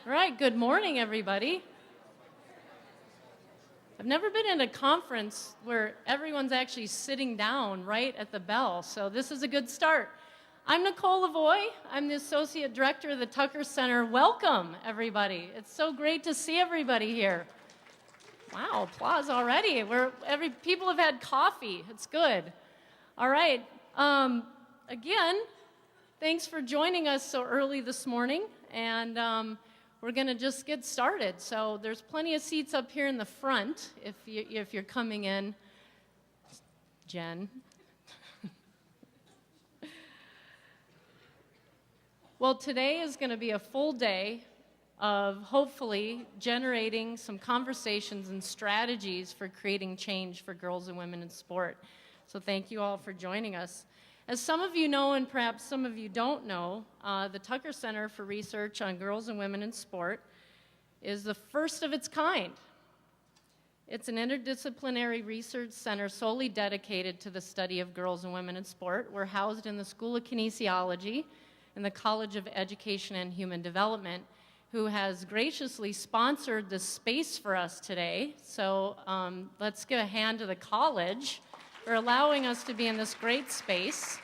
All right, good morning, everybody. I've never been in a conference where everyone's actually sitting down right at the bell, so this is a good start. I'm Nicole LaVoi. I'm the Associate Director of the Tucker Center. Welcome, everybody. It's so great to see everybody here. Wow, applause already. People have had coffee. It's good. All right. Again, thanks for joining us so early this morning, and we're going to just get started. So there's plenty of seats up here in the front if you're coming in. Jen. Well, today is going to be a full day of hopefully generating some conversations and strategies for creating change for girls and women in sport. So thank you all for joining us. As some of you know, and perhaps some of you don't know, the Tucker Center for Research on Girls and Women in Sport is the first of its kind. It's an interdisciplinary research center solely dedicated to the study of girls and women in sport. We're housed in the School of Kinesiology in the College of Education and Human Development, who has graciously sponsored this space for us today. So let's give a hand to the college for allowing us to be in this great space.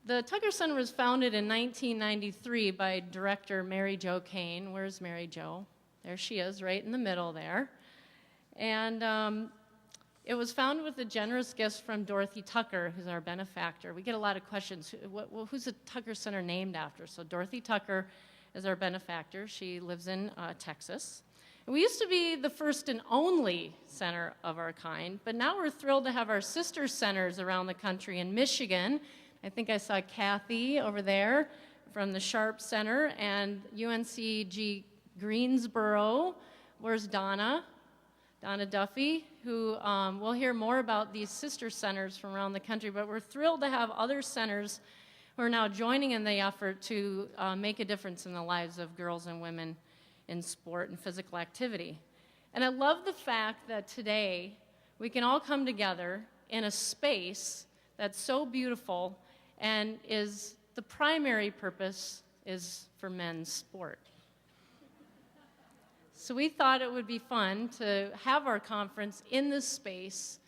The Tucker Center was founded in 1993 by director Mary Jo Kane. Where's Mary Jo? There she is, right in the middle there. And it was founded with the generous gifts from Dorothy Tucker, who's our benefactor. We get a lot of questions. Who's the Tucker Center named after? So Dorothy Tucker is our benefactor. She lives in Texas. We used to be the first and only center of our kind, but now we're thrilled to have our sister centers around the country in Michigan. I think I saw Kathy over there from the Sharp Center, and UNCG Greensboro. Where's Donna? Donna Duffy, who we'll hear more about these sister centers from around the country, but we're thrilled to have other centers who are now joining in the effort to make a difference in the lives of girls and women in sport and physical activity. And I love the fact that today we can all come together in a space that's so beautiful and is the primary purpose is for men's sport. So we thought it would be fun to have our conference in this space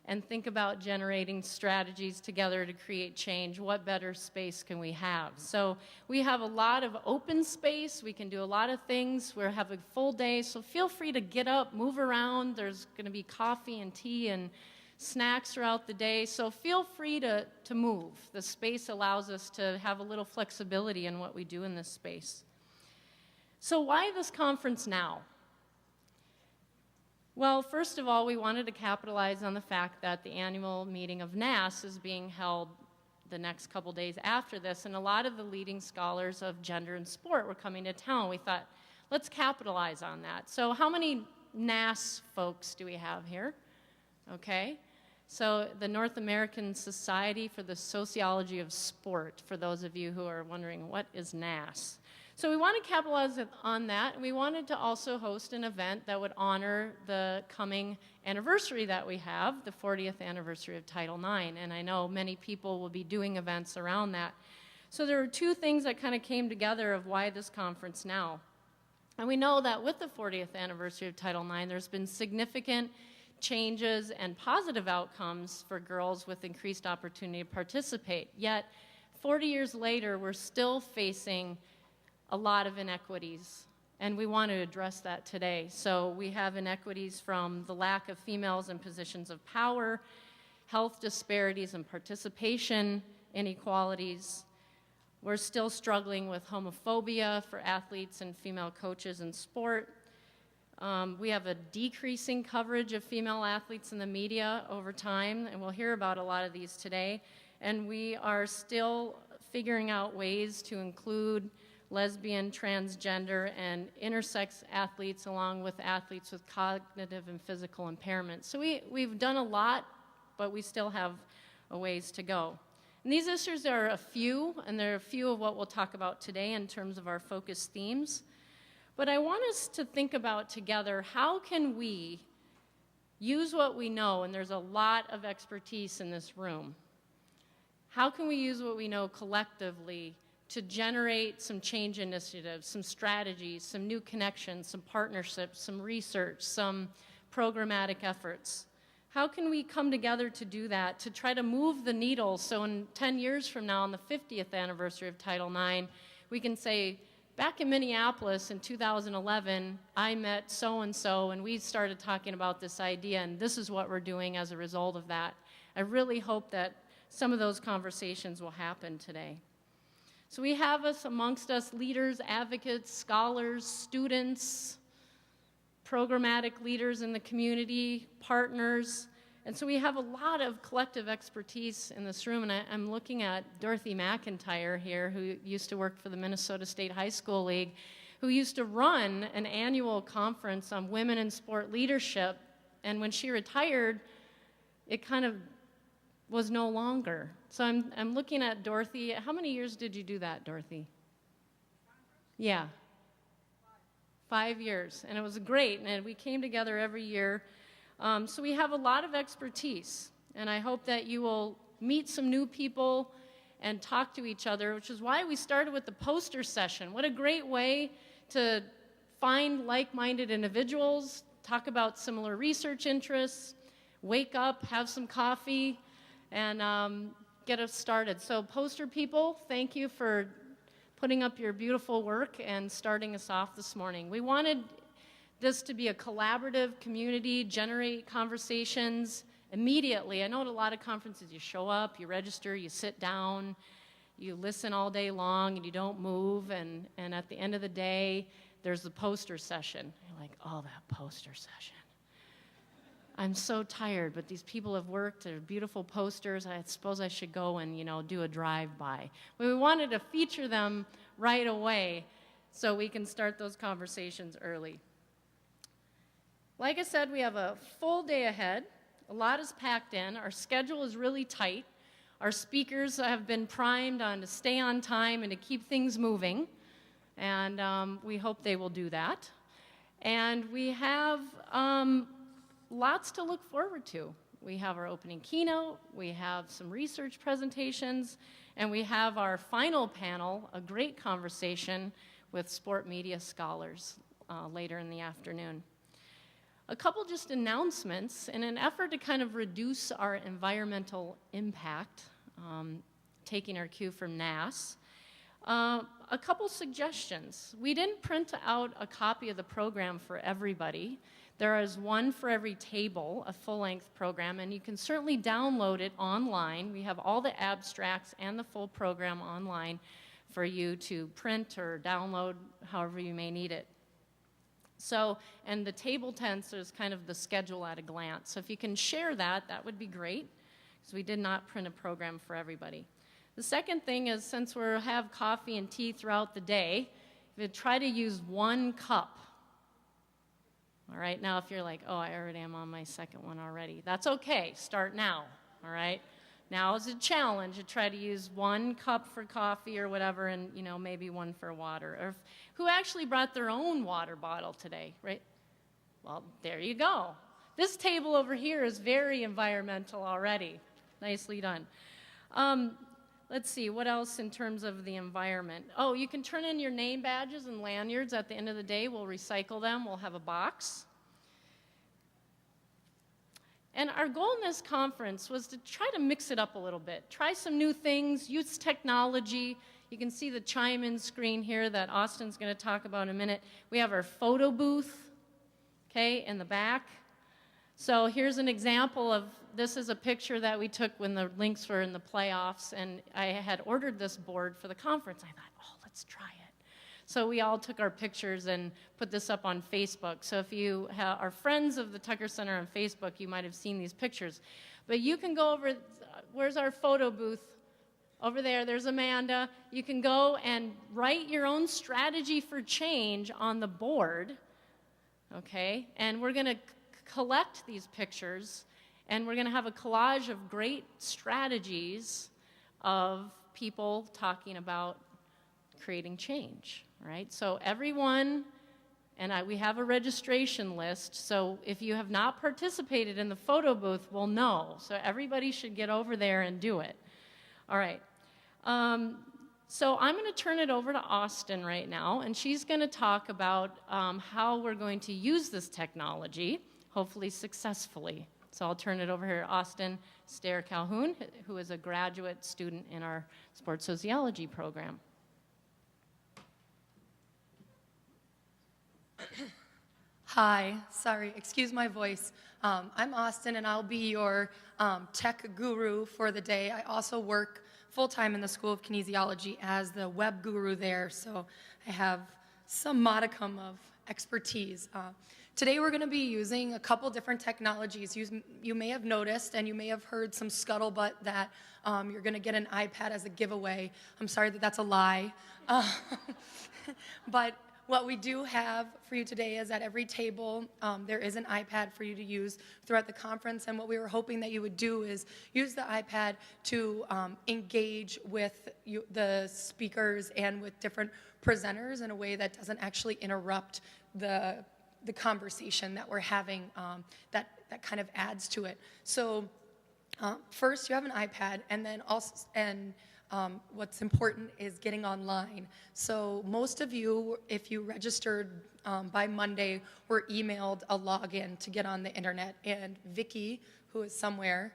and think about generating strategies together to create change. What better space can we have? So we have a lot of open space. We can do a lot of things. We're having a full day, so feel free to get up, move around. There's going to be coffee and tea and snacks throughout the day, so feel free to move. The space allows us to have a little flexibility in what we do in this space. So why this conference now? Well, first of all, we wanted to capitalize on the fact that the annual meeting of NAS is being held the next couple days after this, and a lot of the leading scholars of gender and sport were coming to town. We thought, let's capitalize on that. So how many NAS folks do we have here? Okay. So the North American Society for the Sociology of Sport, for those of you who are wondering, what is NAS? So we want to capitalize on that, and we wanted to also host an event that would honor the coming anniversary that we have, the 40th anniversary of Title IX, and I know many people will be doing events around that. So there are two things that kind of came together of why this conference now. And we know that with the 40th anniversary of Title IX, there's been significant changes and positive outcomes for girls with increased opportunity to participate. Yet, 40 years later, we're still facing a lot of inequities, and we want to address that today. So we have inequities from the lack of females in positions of power, health disparities and participation inequalities. We're still struggling with homophobia for athletes and female coaches in sport. We have a decreasing coverage of female athletes in the media over time, and we'll hear about a lot of these today. And we are still figuring out ways to include lesbian, transgender, and intersex athletes along with athletes with cognitive and physical impairments. So we've done a lot, but we still have a ways to go. And these issues are a few, and they're a few of what we'll talk about today in terms of our focus themes. But I want us to think about together, how can we use what we know, and there's a lot of expertise in this room. How can we use what we know collectively to generate some change initiatives, some strategies, some new connections, some partnerships, some research, some programmatic efforts? How can we come together to do that, to try to move the needle so in 10 years from now, on the 50th anniversary of Title IX, we can say, back in Minneapolis in 2011, I met so-and-so, and we started talking about this idea, and this is what we're doing as a result of that. I really hope that some of those conversations will happen today. So we have amongst us leaders, advocates, scholars, students, programmatic leaders in the community, partners. And so we have a lot of collective expertise in this room, and I'm looking at Dorothy McIntyre here, who used to work for the Minnesota State High School League, who used to run an annual conference on women in sport leadership, and when she retired, it kind of was no longer. So I'm looking at Dorothy. How many years did you do that, Dorothy? Yeah. 5 years, and it was great, and we came together every year. So we have a lot of expertise, and I hope that you will meet some new people and talk to each other, which is why we started with the poster session. What a great way to find like-minded individuals, talk about similar research interests, wake up, have some coffee, and get us started. So poster people, thank you for putting up your beautiful work and starting us off this morning. We wanted this to be a collaborative community, generate conversations immediately. I know at a lot of conferences you show up, you register, you sit down, you listen all day long, and you don't move, and at the end of the day, there's the poster session. You're like, oh, that poster session. I'm so tired, but these people have worked, they're beautiful posters, I suppose I should go and, do a drive-by. We wanted to feature them right away so we can start those conversations early. Like I said, we have a full day ahead. A lot is packed in. Our schedule is really tight. Our speakers have been primed on to stay on time and to keep things moving, and we hope they will do that. And we have lots to look forward to. We have our opening keynote, we have some research presentations, and we have our final panel, a great conversation with sport media scholars later in the afternoon. A couple just announcements in an effort to kind of reduce our environmental impact, taking our cue from NAS. A couple suggestions. We didn't print out a copy of the program for everybody. There is one for every table, a full-length program, and you can certainly download it online. We have all the abstracts and the full program online for you to print or download however you may need it. So, and the table tents is kind of the schedule at a glance. So if you can share that, that would be great, because we did not print a program for everybody. The second thing is, since we'll have coffee and tea throughout the day, we try to use one cup. All right, now if you're like, oh, I already am on my second one already, that's okay, start now, all right? Now is a challenge to try to use one cup for coffee or whatever, and maybe one for water. Or who actually brought their own water bottle today, right? Well, there you go. This table over here is very environmental already. Nicely done. Let's see, what else in terms of the environment? Oh, you can turn in your name badges and lanyards at the end of the day. We'll recycle them. We'll have a box. And our goal in this conference was to try to mix it up a little bit. Try some new things, use technology. You can see the chime-in screen here that Austin's going to talk about in a minute. We have our photo booth, okay, in the back. So here's an example of, this is a picture that we took when the Lynx were in the playoffs, and I had ordered this board for the conference. I thought, oh, let's try it. So we all took our pictures and put this up on Facebook. So if you are friends of the Tucker Center on Facebook, you might have seen these pictures. But you can go over, where's our photo booth? Over there, there's Amanda. You can go and write your own strategy for change on the board, okay? And we're going to collect these pictures, and we're going to have a collage of great strategies of people talking about creating change, right? So everyone, and we have a registration list, so if you have not participated in the photo booth, we'll know. So everybody should get over there and do it. All right. So I'm going to turn it over to Austin right now, and she's going to talk about how we're going to use this technology, hopefully successfully. So I'll turn it over here to Austin Stair Calhoun, who is a graduate student in our sports sociology program. Hi, sorry, excuse my voice. I'm Austin, and I'll be your tech guru for the day. I also work full-time in the School of Kinesiology as the web guru there, so I have some modicum of expertise. Today we're going to be using a couple different technologies. You may have noticed, and you may have heard some scuttlebutt that you're going to get an iPad as a giveaway. I'm sorry that that's a lie. But what we do have for you today is at every table, there is an iPad for you to use throughout the conference, and what we were hoping that you would do is use the iPad to engage with the speakers and with different presenters in a way that doesn't actually interrupt the conversation that we're having, that kind of adds to it. So first you have an iPad, and then also, what's important is getting online. So most of you, if you registered by Monday, were emailed a login to get on the internet. And Vicky, who is somewhere,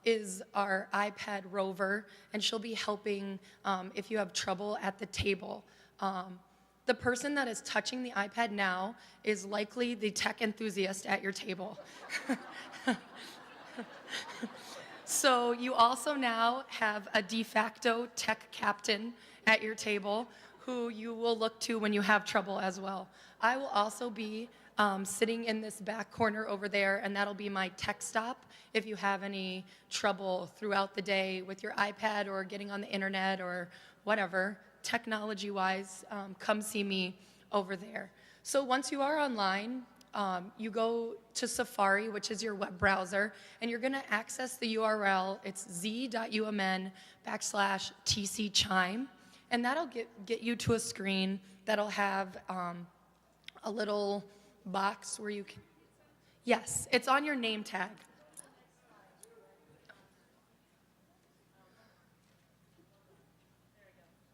is our iPad rover, and she'll be helping if you have trouble at the table. The person that is touching the iPad now is likely the tech enthusiast at your table. So you also now have a de facto tech captain at your table who you will look to when you have trouble as well. I will also be sitting in this back corner over there, and that'll be my tech stop if you have any trouble throughout the day with your iPad or getting on the internet or whatever, technology-wise, come see me over there. So once you are online, you go to Safari, which is your web browser, and you're going to access the URL. It's z.umn/tcchime, and that'll get you to a screen that'll have a little box where you can. Yes, it's on your name tag.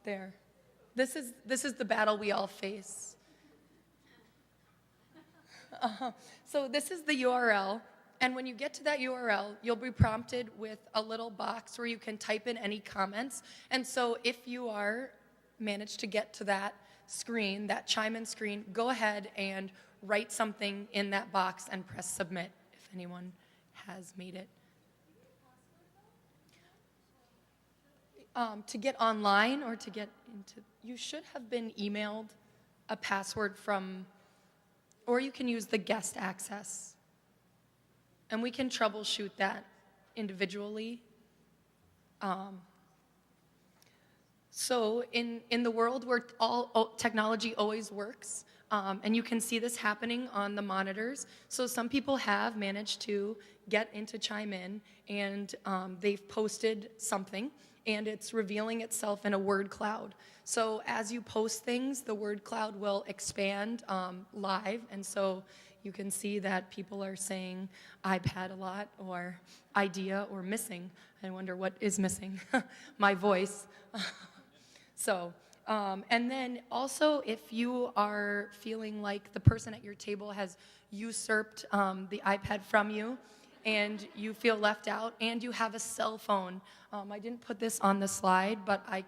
There. This is the battle we all face. So this is the URL, and when you get to that URL, you'll be prompted with a little box where you can type in any comments. And so if you managed to get to that screen, that chime-in screen, go ahead and write something in that box and press submit if anyone has made it. To get online or to get into, you should have been emailed a password from, or you can use the guest access. And we can troubleshoot that individually. So in the world where all technology always works, and you can see this happening on the monitors. So some people have managed to get into Chime In, and they've posted something, and it's revealing itself in a word cloud. So as you post things, the word cloud will expand live, and so you can see that people are saying iPad a lot, or idea, or missing. I wonder what is missing. My voice. So, and then also if you are feeling like the person at your table has usurped the iPad from you, and you feel left out, and you have a cell phone. I didn't put this on the slide, but I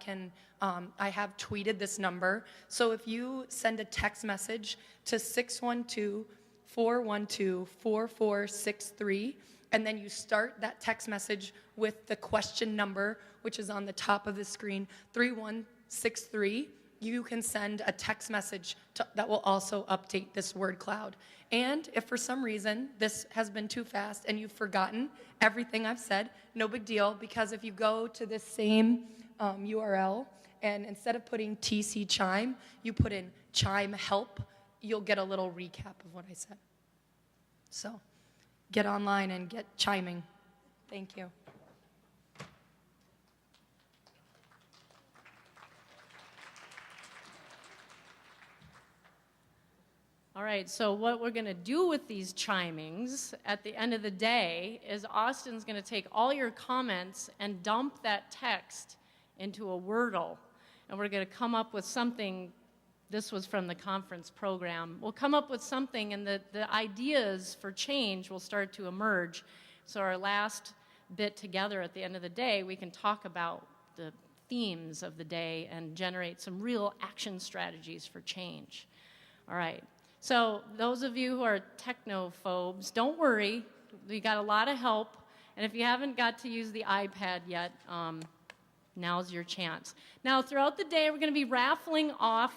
have tweeted this number. So if you send a text message to 612-412-4463, and then you start that text message with the question number, which is on the top of the screen, 3163, you can send a text message that will also update this word cloud. And if for some reason this has been too fast and you've forgotten everything I've said, no big deal, because if you go to this same URL, and instead of putting TC Chime, you put in Chime Help, you'll get a little recap of what I said. So get online and get chiming. Thank you. All right, so what we're going to do with these chimings at the end of the day is Austin's going to take all your comments and dump that text into a Wordle. and we're going to come up with something. This was from the conference program. We'll come up with something, and the ideas for change will start to emerge. So our last bit together at the end of the day, we can talk about the themes of the day and generate some real action strategies for change. All right. So those of you who are technophobes, don't worry. We got a lot of help. And if you haven't got to use the iPad yet, now's your chance. Now, throughout the day, we're going to be raffling off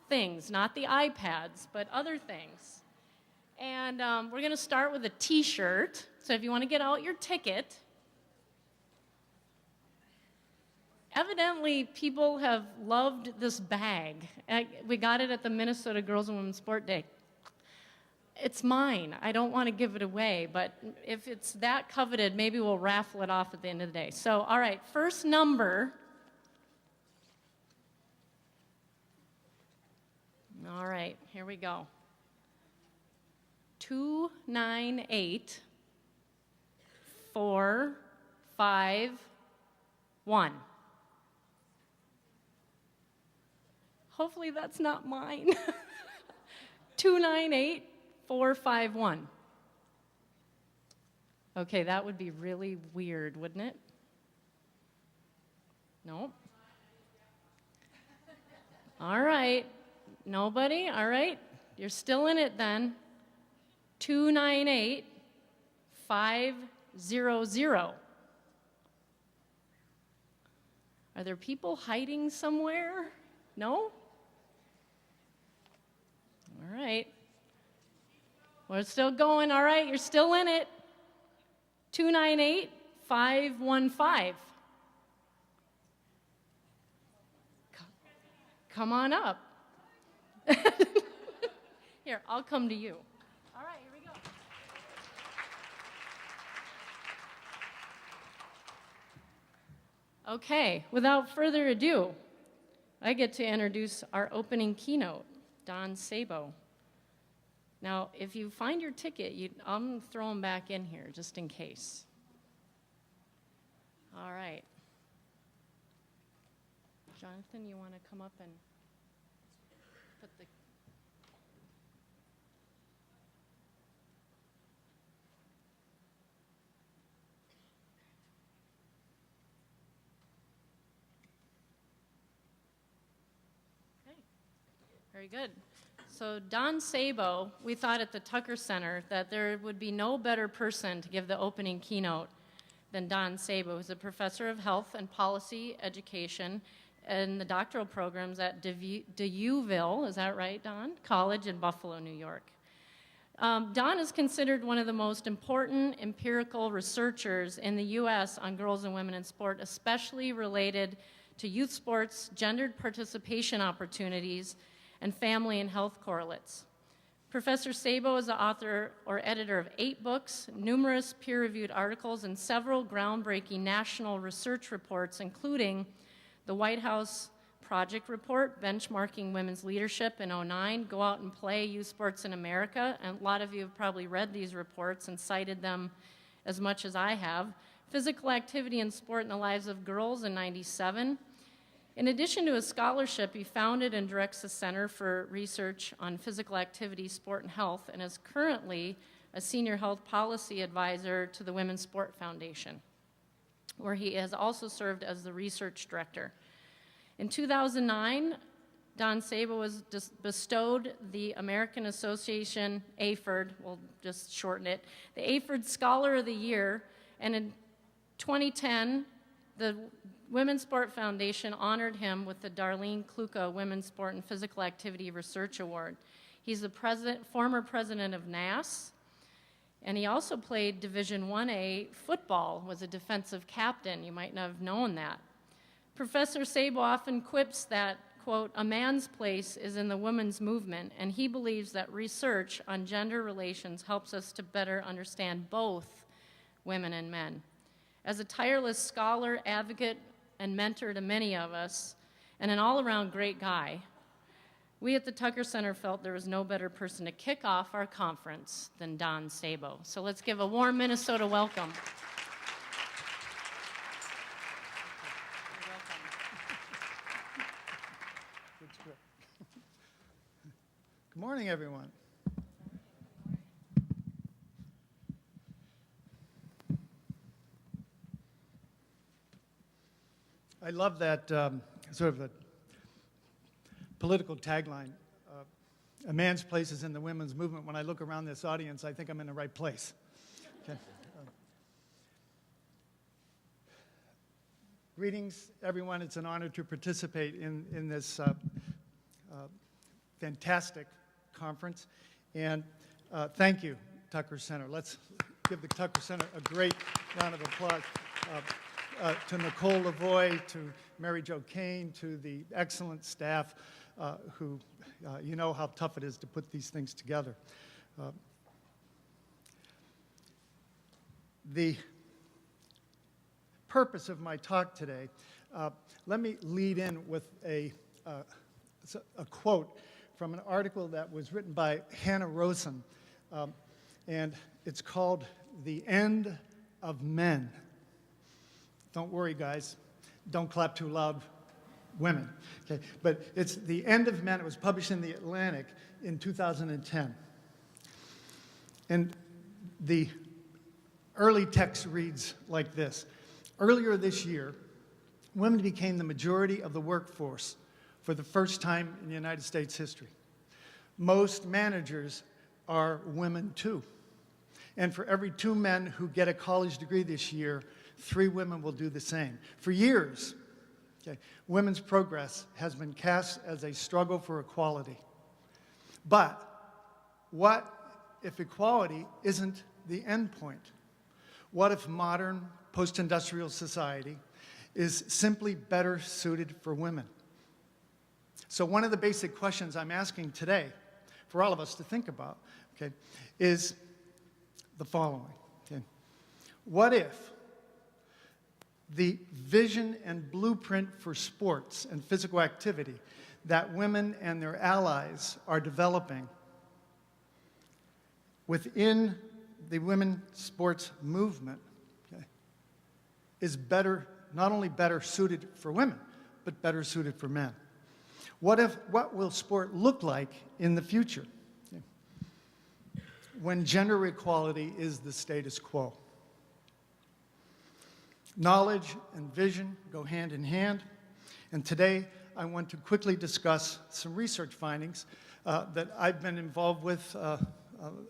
things, not the iPads, but other things. And we're going to start with a T-shirt. So if you want to get out your ticket, evidently people have loved this bag. We got it at the Minnesota Girls and Women's Sport Day. It's mine. I don't want to give it away, but if it's that coveted, maybe we'll raffle it off at the end of the day. So, all right, first number. All right, here we go. 298451. Hopefully that's not mine. 298451. Okay, that would be really weird, wouldn't it? No? All right. Nobody? All right. You're still in it then. 298500. Are there people hiding somewhere? No? All right. We're still going. All right, you're still in it. 298515. Come on up. Here, I'll come to you. All right, here we go. Okay, without further ado, I get to introduce our opening keynote, Don Sabo. Now, if you find your ticket, I'm going to throw them back in here just in case. All right. Jonathan, you want to come up and put the... Okay. Very good. So Don Sabo, we thought at the Tucker Center that there would be no better person to give the opening keynote than Don Sabo, who's a professor of health and policy education in the doctoral programs at DeUville, is that right, Don? College in Buffalo, New York. Don is considered one of the most important empirical researchers in the U.S. on girls and women in sport, especially related to youth sports, gendered participation opportunities, and family and health correlates. Professor Sabo is the author or editor of 8 books, numerous peer-reviewed articles, and several groundbreaking national research reports, including the White House Project Report, Benchmarking Women's Leadership in 2009, Go Out and Play, Youth Sports in America, and a lot of you have probably read these reports and cited them as much as I have, Physical Activity and Sport in the Lives of Girls in 1997. In addition to his scholarship, he founded and directs the Center for Research on Physical Activity, Sport, and Health, and is currently a senior health policy advisor to the Women's Sport Foundation, where he has also served as the research director. In 2009, Don Sabo was bestowed the American Association, AFERD, we'll just shorten it, the AFERD Scholar of the Year, and in 2010, the Women's Sport Foundation honored him with the Darlene Kluka Women's Sport and Physical Activity Research Award. He's the former president of NAS, and he also played Division 1A football, was a defensive captain. You might not have known that. Professor Sabo often quips that, quote, a man's place is in the women's movement, and he believes that research on gender relations helps us to better understand both women and men. As a tireless scholar, advocate, and mentor to many of us, and an all-around great guy, we at the Tucker Center felt there was no better person to kick off our conference than Don Sabo. So let's give a warm Minnesota welcome. You're welcome. Good script. Good morning, everyone. I love that sort of a political tagline. A man's place is in the women's movement. When I look around this audience, I think I'm in the right place. Okay. Greetings, everyone. It's an honor to participate in this fantastic conference. And thank you, Tucker Center. Let's give the Tucker Center a great round of applause. To Nicole, LaVoi, to Mary Jo Kane, to the excellent staff who, you know how tough it is to put these things together. The purpose of my talk today, let me lead in with a quote from an article that was written by Hannah Rosen, and it's called "The End of Men." Don't worry, guys. Don't clap too loud, women. Okay, but it's "The End of Men." It was published in The Atlantic in 2010. And the early text reads like this. Earlier this year, women became the majority of the workforce for the first time in United States history. Most managers are women too. And for every 2 men who get a college degree this year, 3 women will do the same. For years, women's progress has been cast as a struggle for equality. But what if equality isn't the end point? What if modern post-industrial society is simply better suited for women? So one of the basic questions I'm asking today for all of us to think about, is the following. What if the vision and blueprint for sports and physical activity that women and their allies are developing within the women's sports movement is better, not only better suited for women, but better suited for men? What will sport look like in the future when gender equality is the status quo? Knowledge and vision go hand in hand, and today I want to quickly discuss some research findings that I've been involved with,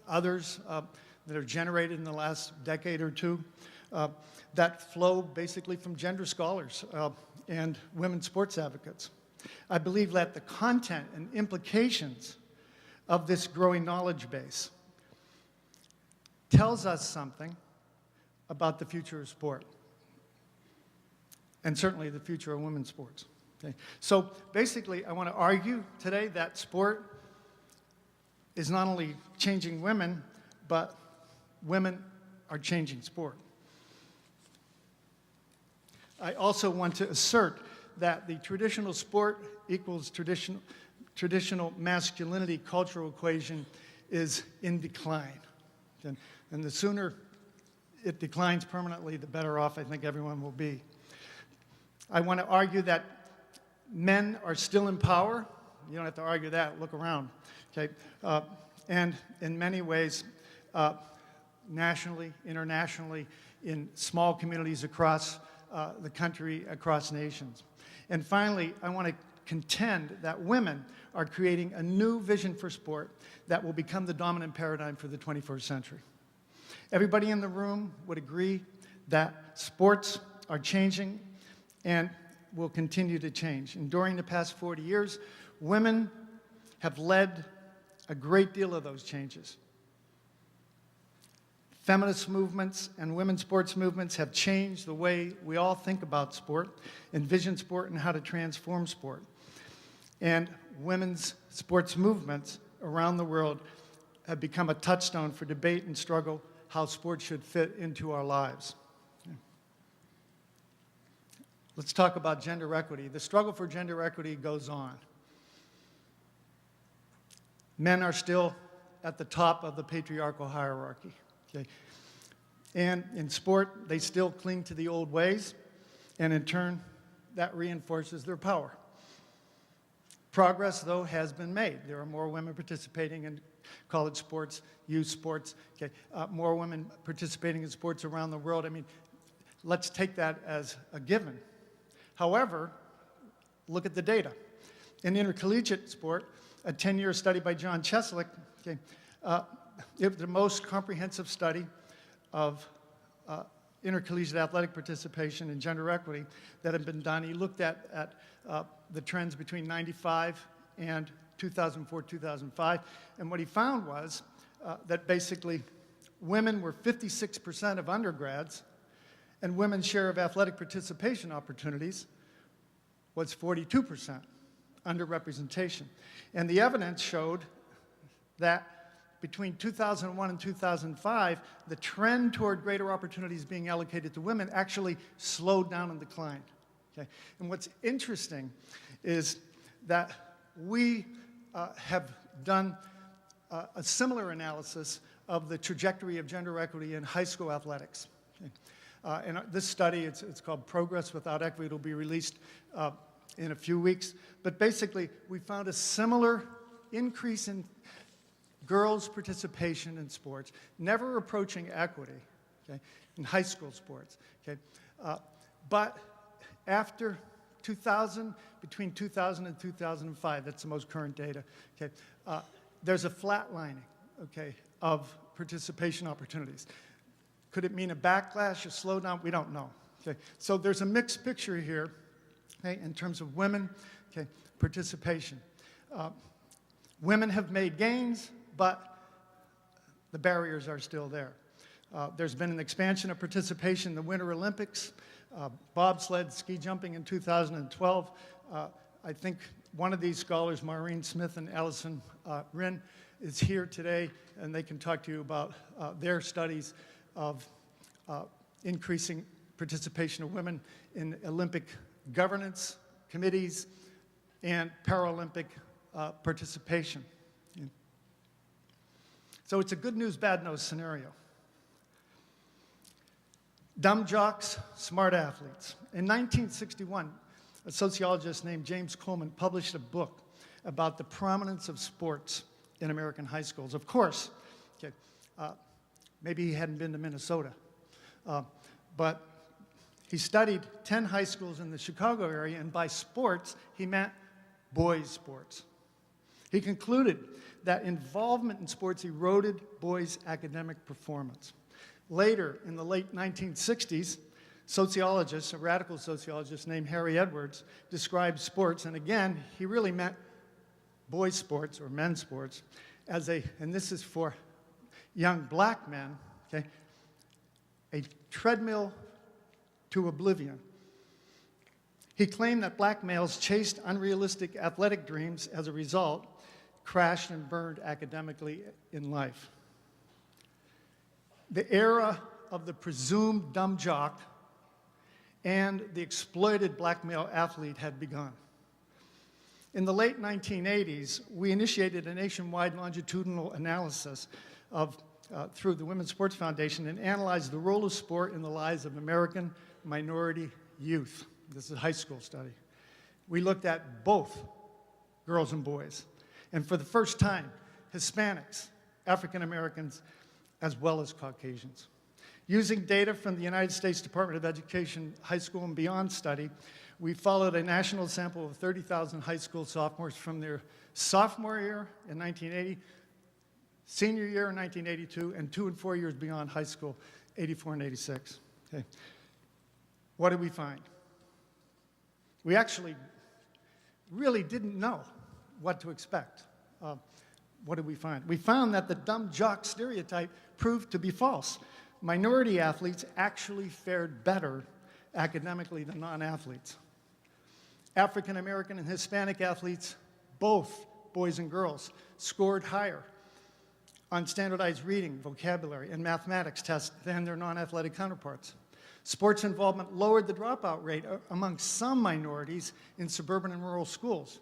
others that are generated in the last decade or two, that flow basically from gender scholars and women's sports advocates. I believe that the content and implications of this growing knowledge base tells us something about the future of sport, and certainly the future of women's sports. So basically, I want to argue today that sport is not only changing women, but women are changing sport. I also want to assert that the traditional sport equals traditional masculinity cultural equation is in decline. And the sooner it declines permanently, the better off I think everyone will be. I want to argue that men are still in power. You don't have to argue that. Look around. And in many ways, nationally, internationally, in small communities across the country, across nations. And finally, I want to contend that women are creating a new vision for sport that will become the dominant paradigm for the 21st century. Everybody in the room would agree that sports are changing and will continue to change. And during the past 40 years, women have led a great deal of those changes. Feminist movements and women's sports movements have changed the way we all think about sport, envision sport, and how to transform sport. And women's sports movements around the world have become a touchstone for debate and struggle how sport should fit into our lives. Let's talk about gender equity. The struggle for gender equity goes on. Men are still at the top of the patriarchal hierarchy. And in sport, they still cling to the old ways, and in turn, that reinforces their power. Progress, though, has been made. There are more women participating in college sports, youth sports, okay? More women participating in sports around the world. I mean, let's take that as a given. However, look at the data. In intercollegiate sport, a 10-year study by John Cheslick, okay, it was the most comprehensive study of intercollegiate athletic participation and gender equity that had been done. He looked at the trends between 95 and 2004, 2005, and what he found was that basically women were 56% of undergrads, and women's share of athletic participation opportunities was 42%, underrepresentation. And the evidence showed that between 2001 and 2005, the trend toward greater opportunities being allocated to women actually slowed down and declined. Okay? And what's interesting is that we have done a similar analysis of the trajectory of gender equity in high school athletics. Okay? And this study, it's called Progress Without Equity. It'll be released in a few weeks. But basically, we found a similar increase in girls' participation in sports, never approaching equity, okay, in high school sports. Okay? But after 2000, between 2000 and 2005, that's the most current data, okay, there's a flatlining, okay, of participation opportunities. Could it mean a backlash, a slowdown? We don't know. Okay? So there's a mixed picture here, okay, in terms of women, okay, participation. Women have made gains, but the barriers are still there. There's been an expansion of participation in the Winter Olympics, bobsled, ski jumping in 2012. I think one of these scholars, Maureen Smith and Allison Rinn, is here today, and they can talk to you about their studies of increasing participation of women in Olympic governance committees and Paralympic participation. So it's a good news, bad news scenario. Dumb jocks, smart athletes. In 1961, a sociologist named James Coleman published a book about the prominence of sports in American high schools. Of course, okay, maybe he hadn't been to Minnesota, but he studied 10 high schools in the Chicago area, and by sports, he meant boys' sports. He concluded that involvement in sports eroded boys' academic performance. Later, in the late 1960s, sociologists, a radical sociologist named Harry Edwards, described sports, and again, he really meant boys' sports or men's sports, as a, and this is for young black men, okay, a treadmill to oblivion. He claimed that black males chased unrealistic athletic dreams, as a result, crashed and burned academically in life. The era of the presumed dumb jock and the exploited black male athlete had begun. In the late 1980s, we initiated a nationwide longitudinal analysis of, through the Women's Sports Foundation, and analyzed the role of sport in the lives of American minority youth. This is a high school study. We looked at both girls and boys, and for the first time, Hispanics, African Americans, as well as Caucasians. Using data from the United States Department of Education High School and Beyond study, we followed a national sample of 30,000 high school sophomores from their sophomore year in 1980, senior year in 1982, and 2 and 4 years beyond high school, 84 and 86. Okay. What did we find? We actually really didn't know what to expect. What did we find? We found that the dumb jock stereotype proved to be false. Minority athletes actually fared better academically than non-athletes. African American and Hispanic athletes, both boys and girls, scored higher on standardized reading, vocabulary, and mathematics tests than their non-athletic counterparts. Sports involvement lowered the dropout rate among some minorities in suburban and rural schools,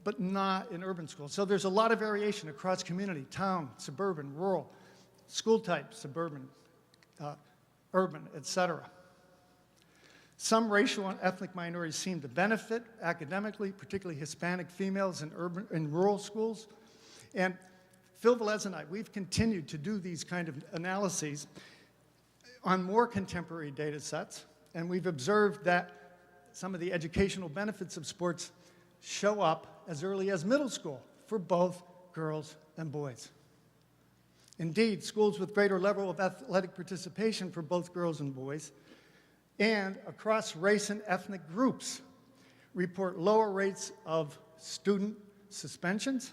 but not in urban schools. So there's a lot of variation across community, town, suburban, rural, school type, suburban, urban, etc. Some racial and ethnic minorities seem to benefit academically, particularly Hispanic females in urban and rural schools. And Phil Velez and I, we've continued to do these kind of analyses on more contemporary data sets, and we've observed that some of the educational benefits of sports show up as early as middle school for both girls and boys. Indeed, schools with greater level of athletic participation for both girls and boys and across race and ethnic groups report lower rates of student suspensions,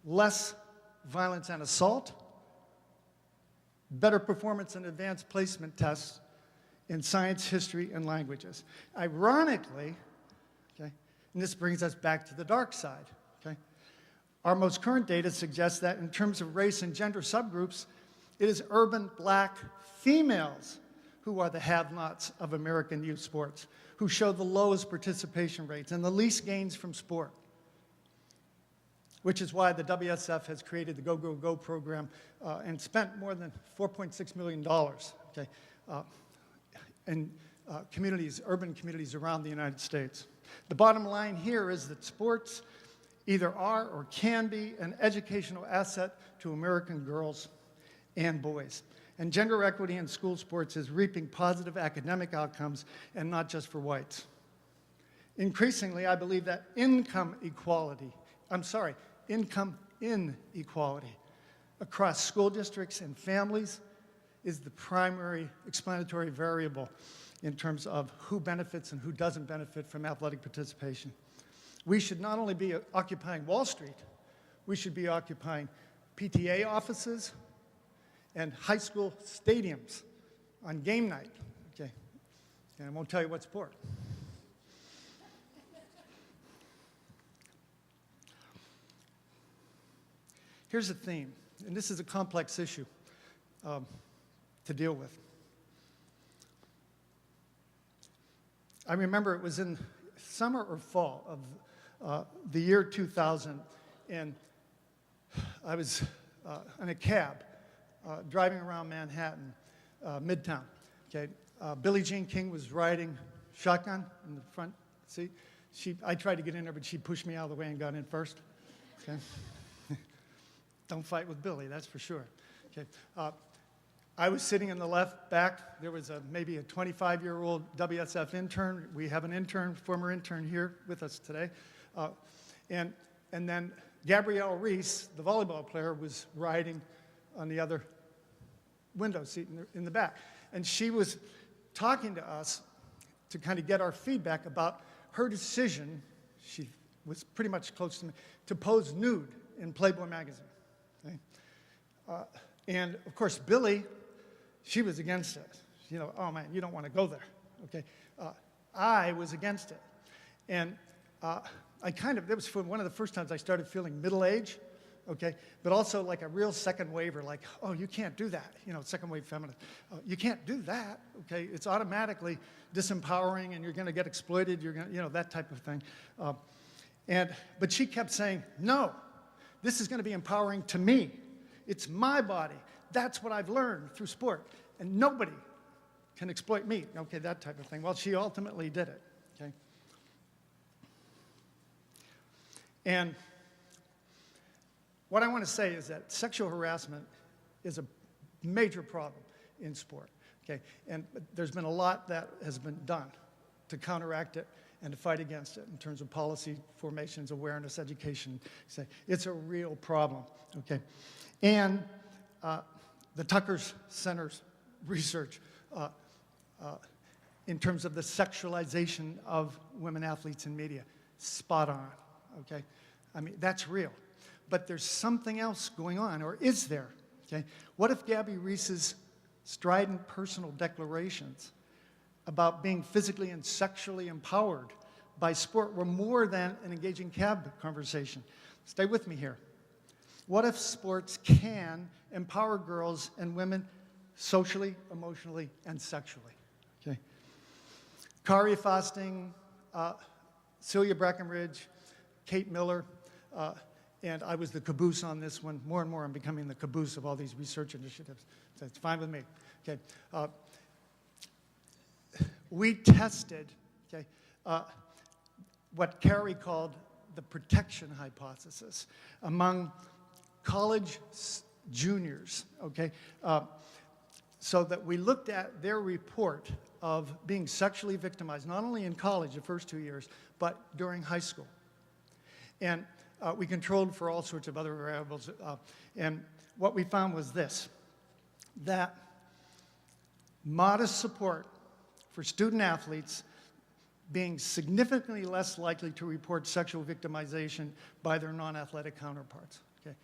less violence and assault, better performance in advanced placement tests in science, history, and languages. Ironically, okay, and this brings us back to the dark side, okay, our most current data suggests that in terms of race and gender subgroups, it is urban black females who are the have-nots of American youth sports, who show the lowest participation rates and the least gains from sport, which is why the WSF has created the Go, Go, Go program and spent more than $4.6 million, okay, in communities, urban communities around the United States. The bottom line here is that sports either are or can be an educational asset to American girls and boys. And gender equity in school sports is reaping positive academic outcomes, and not just for whites. Increasingly, I believe that income inequality across school districts and families is the primary explanatory variable in terms of who benefits and who doesn't benefit from athletic participation. We should not only be occupying Wall Street, we should be occupying PTA offices and high school stadiums on game night, okay? And I won't tell you what sport. Here's the theme, and this is a complex issue to deal with. I remember it was in summer or fall of the year 2000, and I was in a cab driving around Manhattan, Midtown. Okay, Billie Jean King was riding shotgun in the front seat. I tried to get in there, but she pushed me out of the way and got in first. Okay, don't fight with Billie, that's for sure. Okay, I was sitting in the left back. There was maybe a 25-year-old WSF intern. We have an intern, former intern here with us today, and then Gabrielle Reese, the volleyball player, was riding on the other window seat in the back. And she was talking to us to kind of get our feedback about her decision, she was pretty much close to me, to pose nude in Playboy magazine. Okay? And of course, Billie, she was against it. You know, oh man, you don't want to go there. Okay? I was against it. And that was one of the first times I started feeling middle age. Okay, but also like a real second waver, like, oh, you can't do that, you know, second wave feminist. You can't do that, okay? It's automatically disempowering and you're gonna get exploited, you're gonna, you know, that type of thing. But she kept saying, no, this is gonna be empowering to me. It's my body. That's what I've learned through sport. And nobody can exploit me, okay, that type of thing. Well, she ultimately did it, okay? And what I want to say is that sexual harassment is a major problem in sport, okay? And there's been a lot that has been done to counteract it and to fight against it in terms of policy formations, awareness, education. It's a real problem, okay? And the Tucker Center's research in terms of the sexualization of women athletes in media, spot on, okay? I mean, that's real. But there's something else going on, or is there? Okay? What if Gabby Reese's strident personal declarations about being physically and sexually empowered by sport were more than an engaging cab conversation? Stay with me here. What if sports can empower girls and women socially, emotionally, and sexually? Okay? Kari Fosting, Celia Breckenridge, Kate Miller, and I was the caboose on this one. More and more, I'm becoming the caboose of all these research initiatives. So it's fine with me. Okay. we tested, okay, what Carey called the protection hypothesis among college juniors, okay? So that we looked at their report of being sexually victimized, not only in college the first 2 years, but during high school. And we controlled for all sorts of other variables. And what we found was this, that modest support for student athletes being significantly less likely to report sexual victimization by their non-athletic counterparts, okay,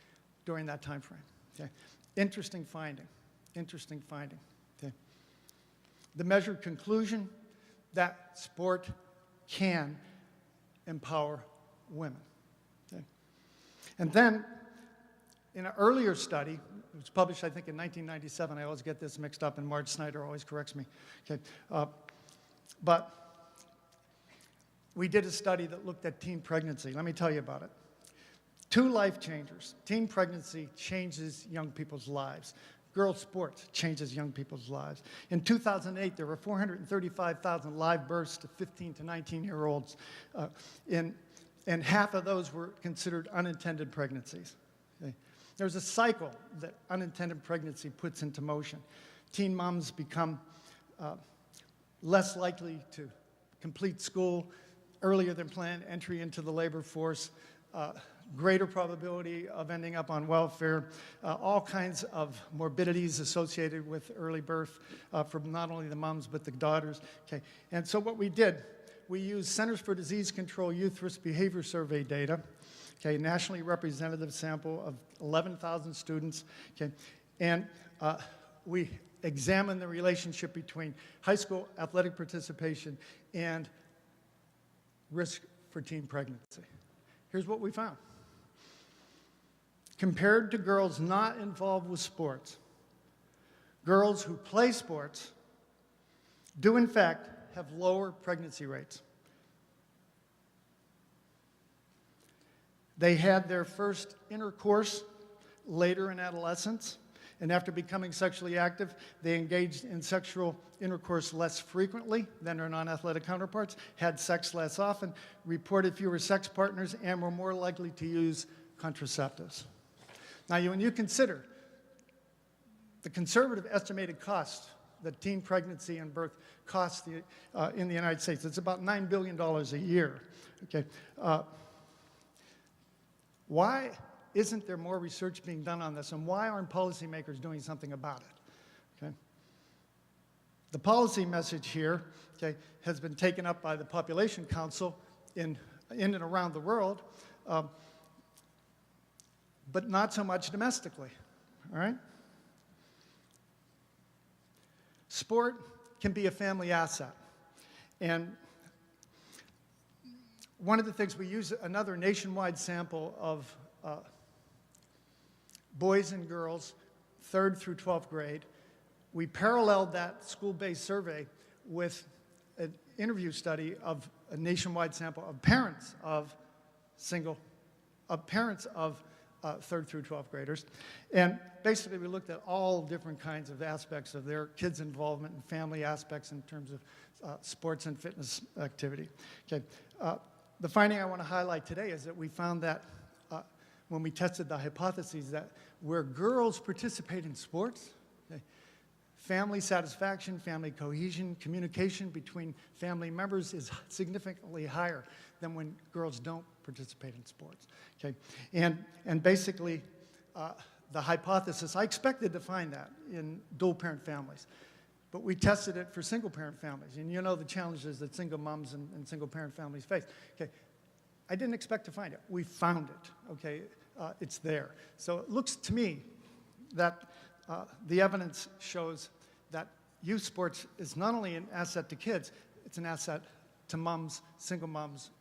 during that time frame. Okay. Interesting finding. Interesting finding. Okay. The measured conclusion that sport can empower women. Okay. And then, in an earlier study, it was published, I think, in 1997. I always get this mixed up, and Marge Snyder always corrects me. Okay. But we did a study that looked at teen pregnancy. Let me tell you about it. 2 life changers. Teen pregnancy changes young people's lives. Girls' sports changes young people's lives. In 2008, there were 435,000 live births to 15 to 19-year-olds, and half of those were considered unintended pregnancies. Okay. There's a cycle that unintended pregnancy puts into motion. Teen moms become less likely to complete school, earlier than planned entry into the labor force, greater probability of ending up on welfare, all kinds of morbidities associated with early birth from not only the moms but the daughters. Okay. And so what we did, we used Centers for Disease Control Youth Risk Behavior Survey data, okay, nationally representative sample of 11,000 students, okay, and we examined the relationship between high school athletic participation and risk for teen pregnancy. Here's what we found. Compared to girls not involved with sports, girls who play sports do in fact have lower pregnancy rates. They had their first intercourse later in adolescence, and after becoming sexually active, they engaged in sexual intercourse less frequently than their non-athletic counterparts, had sex less often, reported fewer sex partners, and were more likely to use contraceptives. Now, when you consider the conservative estimated cost that teen pregnancy and birth costs in the United States, it's about $9 billion a year. Okay. Why isn't there more research being done on this, and why aren't policymakers doing something about it? Okay. The policy message here, okay, has been taken up by the Population Council in and around the world, but not so much domestically, all right? Sport can be a family asset. And one of the things, we use another nationwide sample of boys and girls, 3rd through 12th grade. We paralleled that school-based survey with an interview study of a nationwide sample of parents of 3rd through 12th graders. And basically we looked at all different kinds of aspects of their kids' involvement and family aspects in terms of sports and fitness activity. Okay. The finding I want to highlight today is that we found that when we tested the hypotheses that where girls participate in sports, okay, family satisfaction, family cohesion, communication between family members is significantly higher than when girls don't participate in sports. Okay? And basically, the hypothesis, I expected to find that in dual-parent families, but we tested it for single-parent families. And you know the challenges that single moms and single-parent families face. Okay? I didn't expect to find it. We found it. Okay? It's there. So it looks to me that the evidence shows that youth sports is not only an asset to kids, it's an asset to moms, single moms,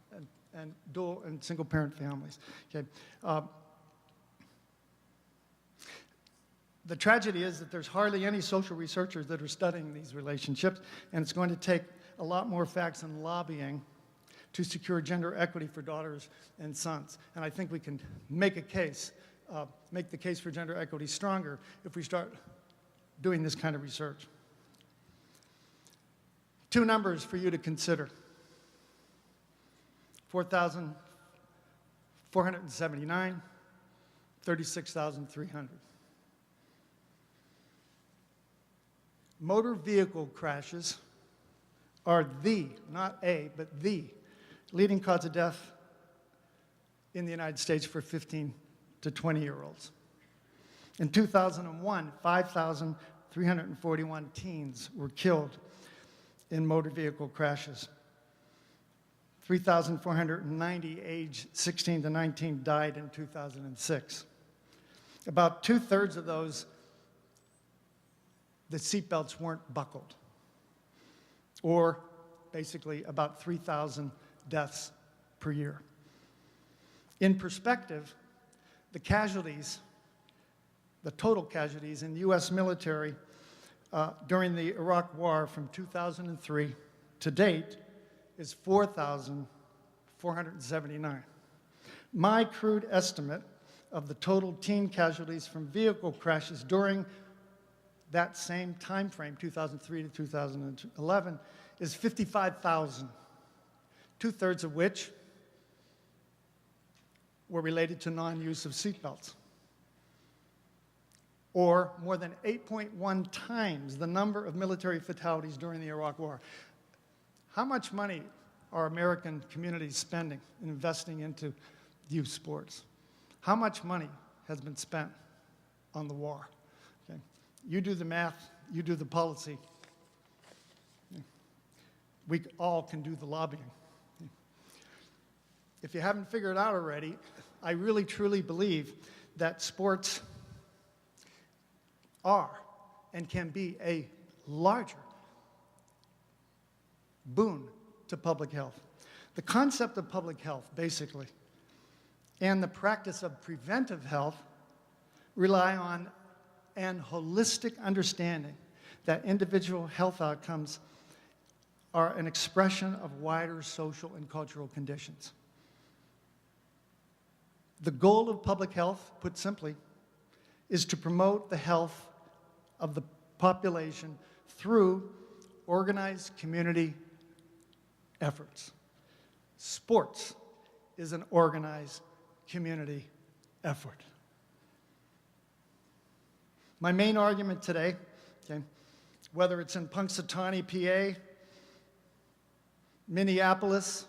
and dual and single parent families. Okay. The tragedy is that there's hardly any social researchers that are studying these relationships, and it's going to take a lot more facts and lobbying to secure gender equity for daughters and sons. And I think we can make a case, make the case for gender equity stronger if we start doing this kind of research. Two numbers for you to consider. 4,479, 36,300. Motor vehicle crashes are the, not a, but the leading cause of death in the United States for 15 to 20-year-olds. In 2001, 5,341 teens were killed in motor vehicle crashes. 3,490 aged 16 to 19 died in 2006. About two-thirds of those, the seatbelts weren't buckled, or basically about 3,000 deaths per year. In perspective, the casualties, the total casualties in the U.S. military during the Iraq War from 2003 to date is 4,479. My crude estimate of the total teen casualties from vehicle crashes during that same time frame, 2003 to 2011, is 55,000, two-thirds of which were related to non-use of seatbelts, or more than 8.1 times the number of military fatalities during the Iraq War. How much money are American communities spending in investing into youth sports? How much money has been spent on the war? Okay. You do the math, you do the policy. We all can do the lobbying. If you haven't figured it out already, I really truly believe that sports are and can be a larger boon to public health. The concept of public health, basically, and the practice of preventive health rely on an holistic understanding that individual health outcomes are an expression of wider social and cultural conditions. The goal of public health, put simply, is to promote the health of the population through organized community efforts. Sports is an organized community effort. My main argument today, okay, whether it's in Punxsutawney, PA, Minneapolis,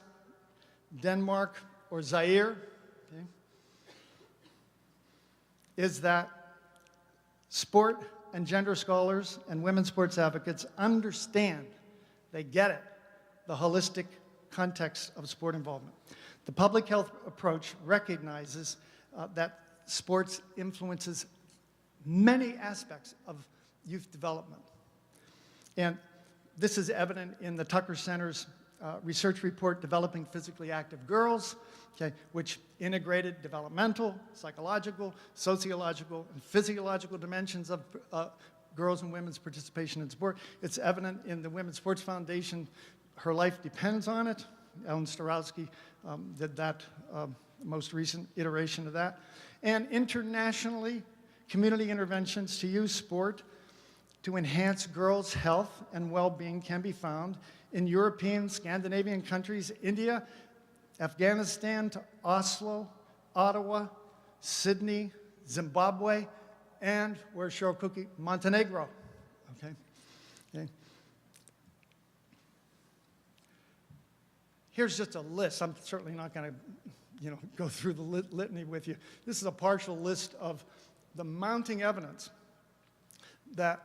Denmark, or Zaire, okay, is that sport and gender scholars and women's sports advocates understand, they get it, the holistic context of sport involvement. The public health approach recognizes that sports influences many aspects of youth development. And this is evident in the Tucker Center's research report, Developing Physically Active Girls, okay, which integrated developmental, psychological, sociological, and physiological dimensions of girls and women's participation in sport. It's evident in the Women's Sports Foundation. Her Life Depends on It. Ellen Starowski did that most recent iteration of that. And internationally, community interventions to use sport to enhance girls' health and well-being can be found in European, Scandinavian countries, India, Afghanistan to Oslo, Ottawa, Sydney, Zimbabwe, and where's Cheryl Cookie? Montenegro. Okay? Okay. Here's just a list. I'm certainly not going to, go through the litany with you. This is a partial list of the mounting evidence that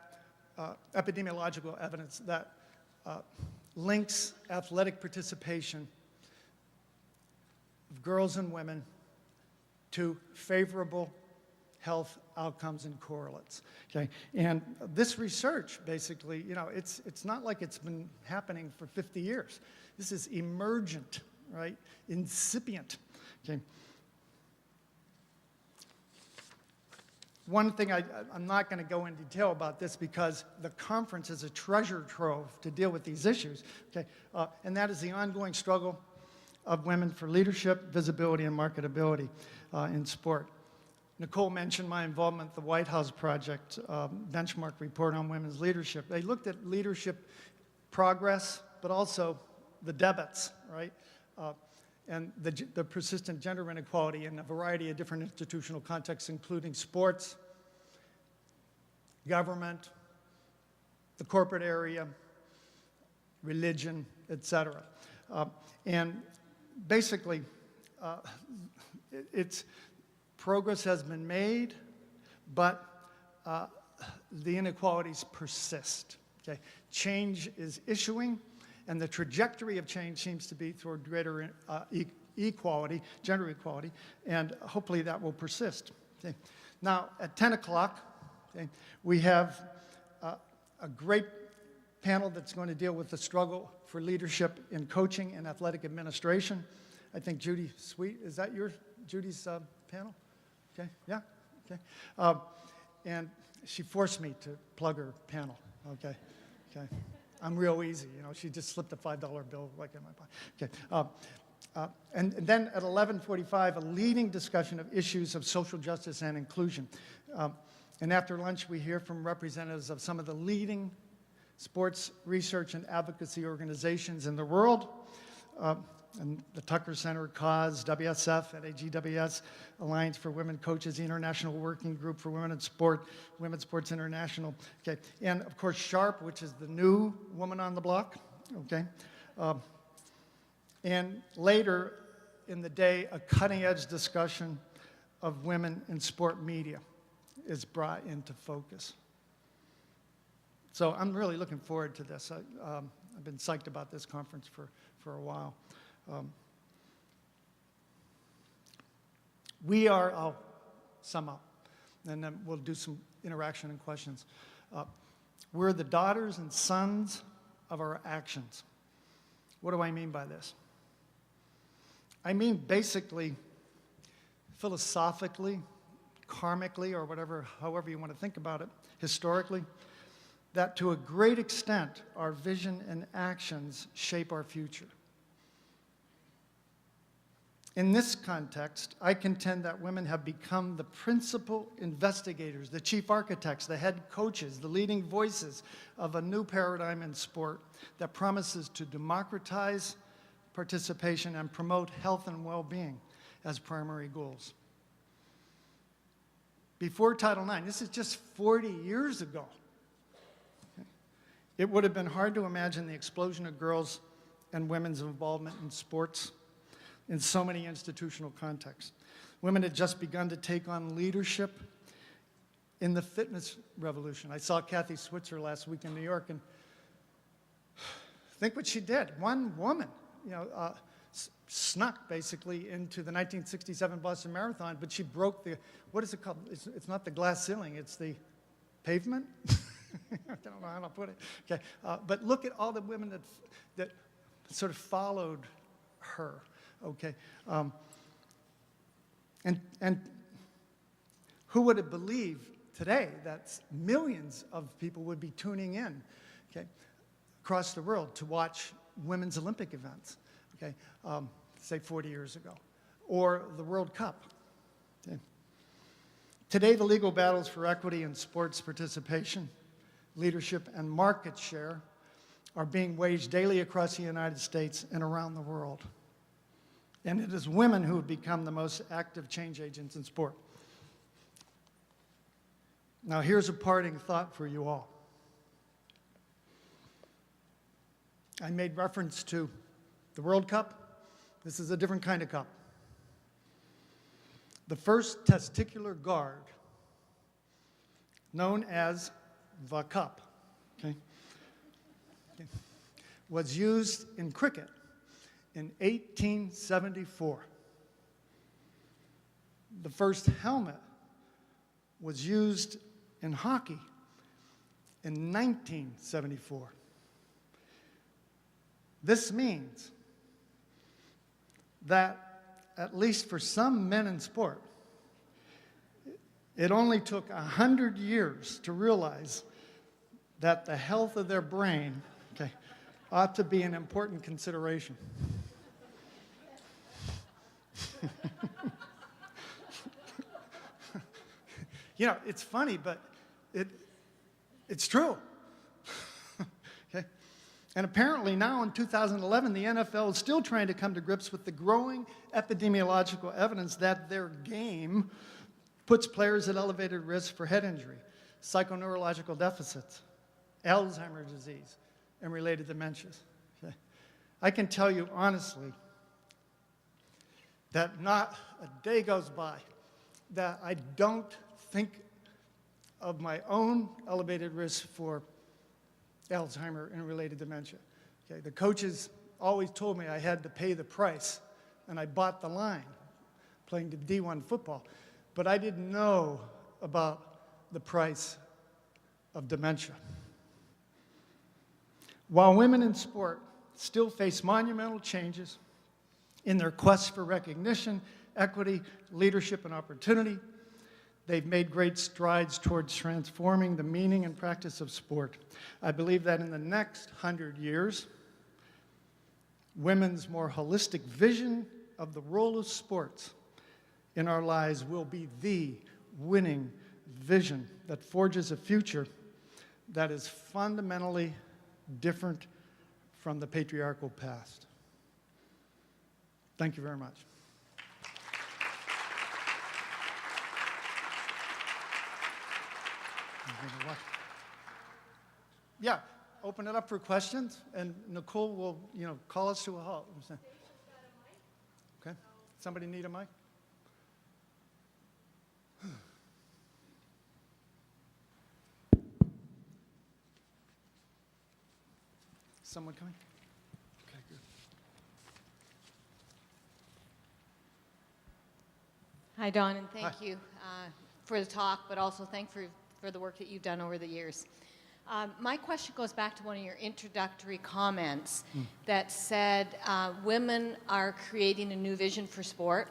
epidemiological evidence that links athletic participation of girls and women to favorable health outcomes and correlates. Okay, and this research basically, it's not like it's been happening for 50 years. This is emergent, right? Incipient. Okay. One thing, I'm not going to go in detail about this because the conference is a treasure trove to deal with these issues, okay? And that is the ongoing struggle of women for leadership, visibility, and marketability in sport. Nicole mentioned my involvement with the White House Project benchmark report on women's leadership. They looked at leadership progress but also the debits, right? And the persistent gender inequality in a variety of different institutional contexts, including sports, government, the corporate area, religion, et cetera. And basically, progress has been made, but the inequalities persist. Okay? Change is issuing, and the trajectory of change seems to be toward greater equality, gender equality, and hopefully that will persist. Okay? Now, at 10 o'clock, okay, we have a great panel that's going to deal with the struggle for leadership in coaching and athletic administration. I think Judy Sweet, is that Judy's panel? Okay, yeah, okay. And she forced me to plug her panel, okay? I'm real easy, you know, she just slipped a $5 bill like in my pocket. Okay, and then at 11:45, a leading discussion of issues of social justice and inclusion. And after lunch, we hear from representatives of some of the leading sports research and advocacy organizations in the world, and the Tucker Center, CAUSE, WSF, NAGWS, Alliance for Women Coaches, the International Working Group for Women in Sport, Women's Sports International, okay, and of course SHARP, which is the new woman on the block, okay, and later in the day, a cutting-edge discussion of women in sport media is brought into focus. So I'm really looking forward to this. I've been psyched about this conference for a while. I'll sum up, and then we'll do some interaction and questions. We're the daughters and sons of our actions. What do I mean by this? I mean basically, philosophically, karmically, or however you want to think about it, historically, that to a great extent, our vision and actions shape our future. In this context, I contend that women have become the principal investigators, the chief architects, the head coaches, the leading voices of a new paradigm in sport that promises to democratize participation and promote health and well-being as primary goals. Before Title IX, this is just 40 years ago, it would have been hard to imagine the explosion of girls' and women's involvement in sports in so many institutional contexts. Women had just begun to take on leadership in the fitness revolution. I saw Kathy Switzer last week in New York, and think what she did. One woman, snuck basically into the 1967 Boston Marathon, but she broke the, what is it called? It's not the glass ceiling, it's the pavement? I don't know how to put it. Okay, but look at all the women that sort of followed her. Okay, and who would have believed today that millions of people would be tuning in, okay, across the world to watch women's Olympic events, okay, say 40 years ago, or the World Cup. Okay. Today, the legal battles for equity in sports participation, leadership, and market share are being waged daily across the United States and around the world. And it is women who have become the most active change agents in sport. Now, here's a parting thought for you all. I made reference to the World Cup. This is a different kind of cup. The first testicular guard, known as the cup, okay, was used in cricket in 1874. The first helmet was used in hockey in 1974. This means that, at least for some men in sport, it only took 100 years to realize that the health of their brain, okay, ought to be an important consideration. You know, it's funny, but it's true. Okay? And apparently now in 2011, the NFL is still trying to come to grips with the growing epidemiological evidence that their game puts players at elevated risk for head injury, psychoneurological deficits, Alzheimer's disease, and related dementias. Okay? I can tell you honestly that not a day goes by that I don't think of my own elevated risk for Alzheimer and related dementia. Okay, the coaches always told me I had to pay the price, and I bought the line playing D1 football. But I didn't know about the price of dementia. While women in sport still face monumental changes in their quest for recognition, equity, leadership, and opportunity, they've made great strides towards transforming the meaning and practice of sport. I believe that in the next 100 years, women's more holistic vision of the role of sports in our lives will be the winning vision that forges a future that is fundamentally different from the patriarchal past. Thank you very much. Yeah, open it up for questions, and Nicole will, call us to a halt. Okay, somebody need a mic? Someone coming? Okay, good. Hi, Don, and thank Hi. you for the talk, but also thank for the work that you've done over the years. My question goes back to one of your introductory comments that said women are creating a new vision for sport.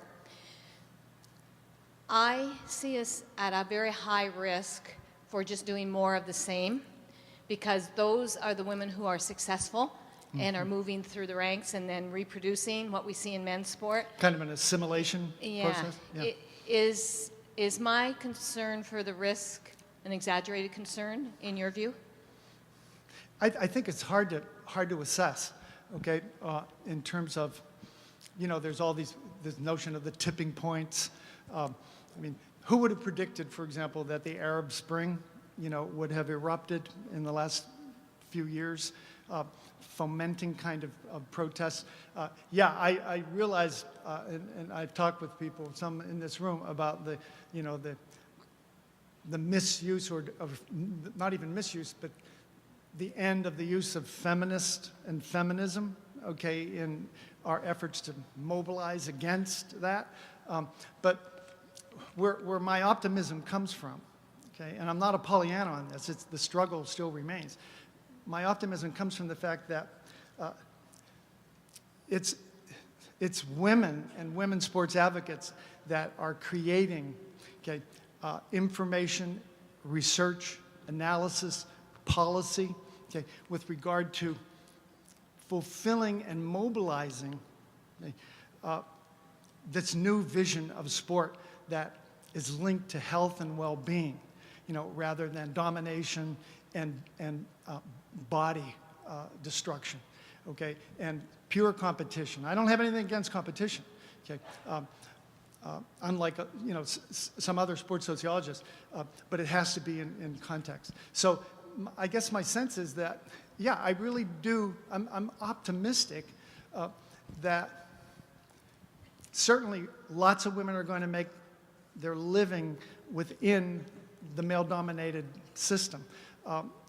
I see us at a very high risk for just doing more of the same, because those are the women who are successful and are moving through the ranks and then reproducing what we see in men's sport. Kind of an assimilation process? Yeah. Is my concern for the risk an exaggerated concern in your view? I think it's hard to assess, okay, in terms of, there's all this notion of the tipping points. Who would have predicted, for example, that the Arab Spring, would have erupted in the last few years, fomenting kind of protests? I realize, and I've talked with people, some in this room, about the misuse, or not even misuse, but the end of the use of feminist and feminism, okay, in our efforts to mobilize against that. But where my optimism comes from, okay, and I'm not a Pollyanna on this, the struggle still remains. My optimism comes from the fact that it's women and women sports advocates that are creating, okay, information, research, analysis, policy, okay, with regard to fulfilling and mobilizing, okay, this new vision of sport that is linked to health and well-being, rather than domination and body destruction, okay, and pure competition. I don't have anything against competition, okay, unlike some other sports sociologists, but it has to be in context. So I guess my sense is that, yeah, I really do, I'm optimistic that certainly lots of women are going to make their living within the male-dominated system,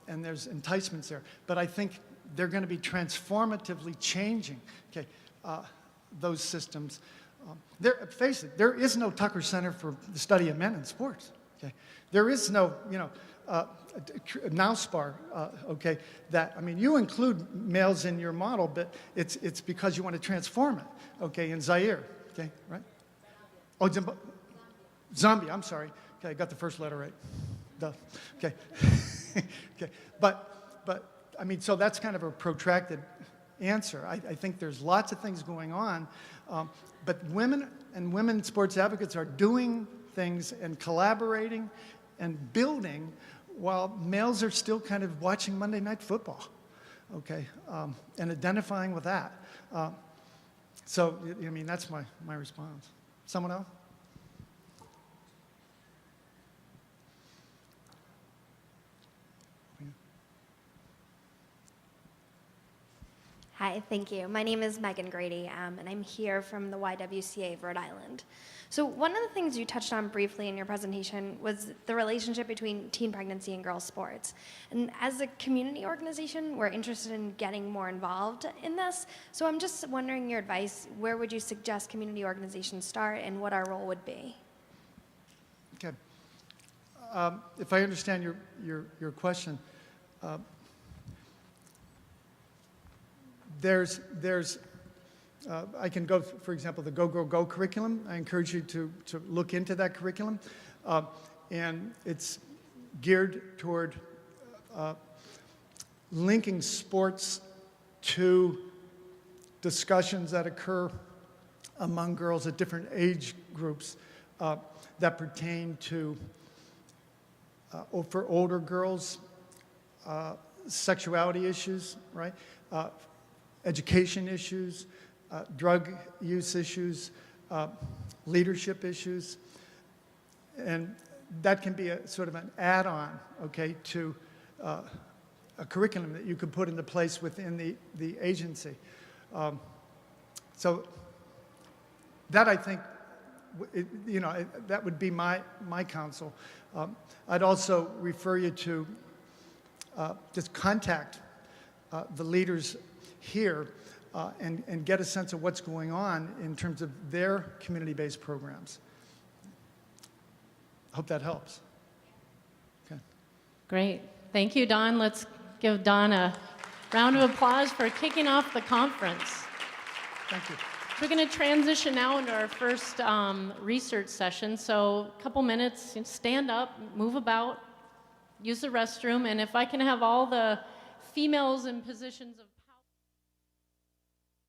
and there's enticements there. But I think they're going to be transformatively changing, okay, those systems. Face it, there is no Tucker Center for the Study of Men in Sports. Okay, there is no, NowSpar. Okay, you include males in your model, but it's because you want to transform it. Okay, in Zaire. Okay, right? Oh, Zambia. I'm sorry. Okay, I got the first letter right. Duh. Okay. Okay, but so that's kind of a protracted answer. I think there's lots of things going on, but women and women sports advocates are doing things and collaborating and building while males are still kind of watching Monday Night Football. okay, and identifying with that. So, I mean, that's my response. Someone else? Hi, thank you. My name is Megan Grady, and I'm here from the YWCA of Rhode Island. So one of the things you touched on briefly in your presentation was the relationship between teen pregnancy and girls' sports. And as a community organization, we're interested in getting more involved in this. So I'm just wondering your advice, where would you suggest community organizations start and what our role would be? Okay. If I understand your question, I can go, for example, the Go, Grow, Go curriculum. I encourage you to look into that curriculum. And it's geared toward linking sports to discussions that occur among girls at different age groups that pertain to, for older girls, sexuality issues, right? Education issues, drug use issues, leadership issues, and that can be a sort of an add-on, okay, to a curriculum that you could put into place within the agency. So that, I think, that would be my counsel. I'd also refer you to just contact the leaders here and get a sense of what's going on in terms of their community-based programs. Hope that helps. Okay. Great. Thank you, Don. Let's give Don a round of applause for kicking off the conference. Thank you. We're going to transition now into our first research session. So a couple minutes, stand up, move about, use the restroom, and if I can have all the females in positions of